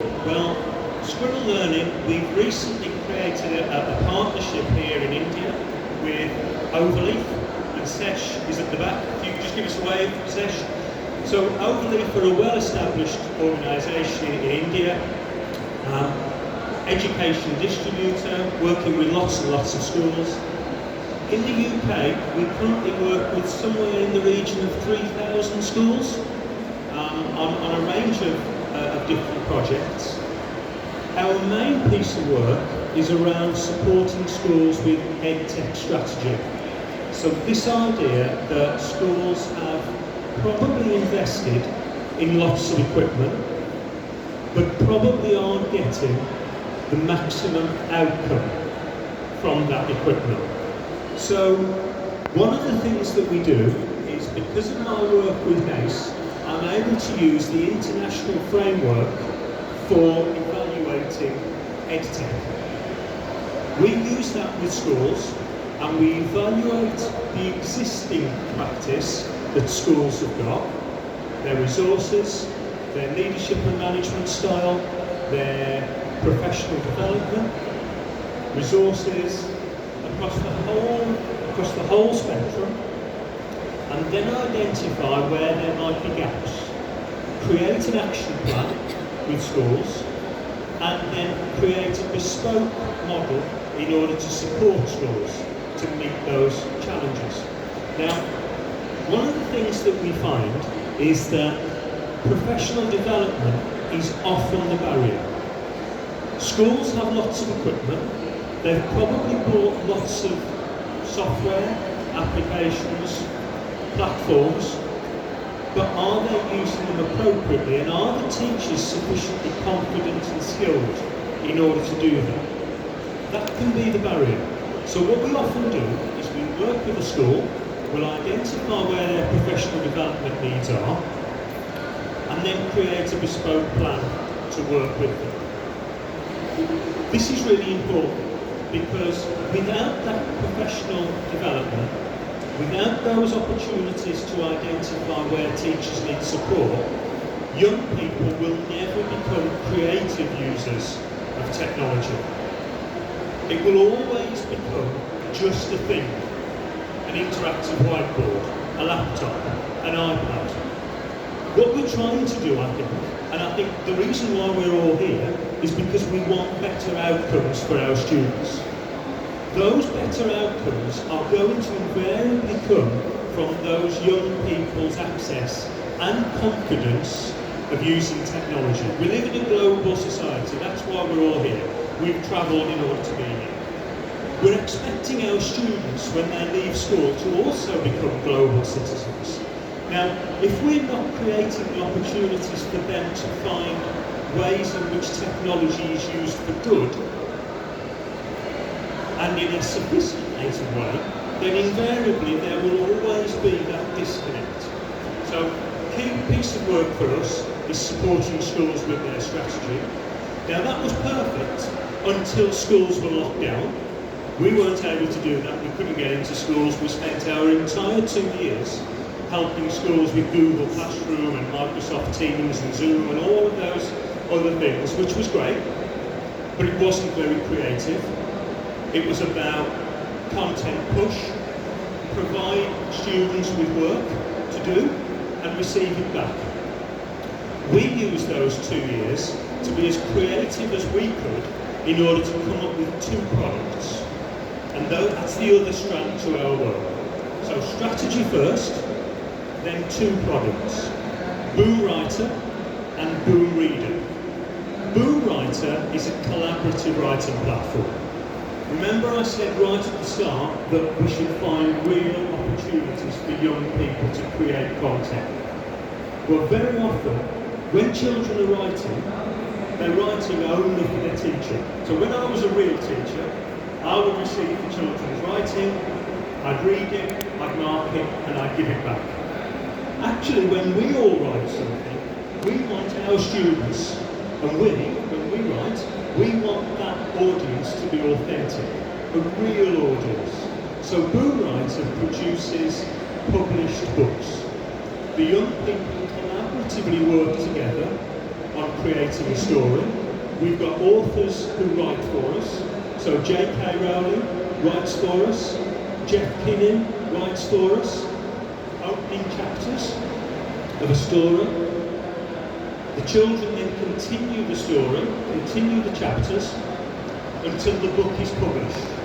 Well, Squirrel Learning, we've recently created a partnership here in India with Overleaf, and Sesh is at the back. If you could just give us a wave, Sesh. So Overleaf are a well-established organisation in India, education distributor, working with lots and lots of schools. In the UK, we currently work with somewhere in the region of 3,000 schools on a range of different projects. Our main piece of work is around supporting schools with EdTech strategy. So this idea that schools have probably invested in lots of equipment, but probably aren't getting the maximum outcome from that equipment. So one of the things that we do is, because of my work with ACE, I'm able to use the international framework for evaluating EdTech. We use that with schools and we evaluate the existing practice that schools have got, their resources, their leadership and management style, their professional development, resources across the whole spectrum, and then identify where there might be gaps, create an action plan with schools, and then create a bespoke model in order to support schools to meet those challenges. Now, one of the things that we find is that professional development is often the barrier. Schools have lots of equipment, they've probably bought lots of software, applications, platforms, but are they using them appropriately, and are the teachers sufficiently confident and skilled in order to do that? That can be the barrier. So what we often do is we work with the school, we'll identify where their professional development needs are, and then create a bespoke plan to work with them. This is really important, because without that professional development, without those opportunities to identify where teachers need support, young people will never become creative users of technology. It will always become just a thing, an interactive whiteboard, a laptop, an iPad. What we're trying to do, I think, and I think the reason why we're all here is because we want better outcomes for our students. Those better outcomes are going to invariably come from those young people's access and confidence of using technology. We live in a global society, that's why we're all here. We've travelled in order to be here. We're expecting our students, when they leave school, to also become global citizens. Now, if we're not creating the opportunities for them to find ways in which technology is used for good, and in a sophisticated way, then invariably there will always be that disconnect. So, key piece of work for us is supporting schools with their strategy. Now, that was perfect until schools were locked down. We weren't able to do that, we couldn't get into schools. We spent our entire 2 years helping schools with Google Classroom and Microsoft Teams and Zoom and all of those other things, which was great, but it wasn't very creative. It was about content push, provide students with work to do and receive it back. We used those 2 years to be as creative as we could in order to come up with 2 products. And that's the other strand to our work. So strategy first, then 2 products. Boom Writer and Boom Reader. Boom Writer is a collaborative writing platform. Remember I said right at the start that we should find real opportunities for young people to create content. Well, very often, when children are writing, they're writing only for their teacher. So when I was a real teacher, I would receive the children's writing, I'd read it, I'd mark it, and I'd give it back. Actually, when we all write something, we want our students, and when we write, we want that audience to be authentic, a real audience. So Boom Writer produces published books. The young people collaboratively work together on creating a story. We've got authors who write for us. So J.K. Rowling writes for us, Jeff Kinnan writes for us, opening chapters of a story. The children then continue the story, continue the chapters, until the book is published.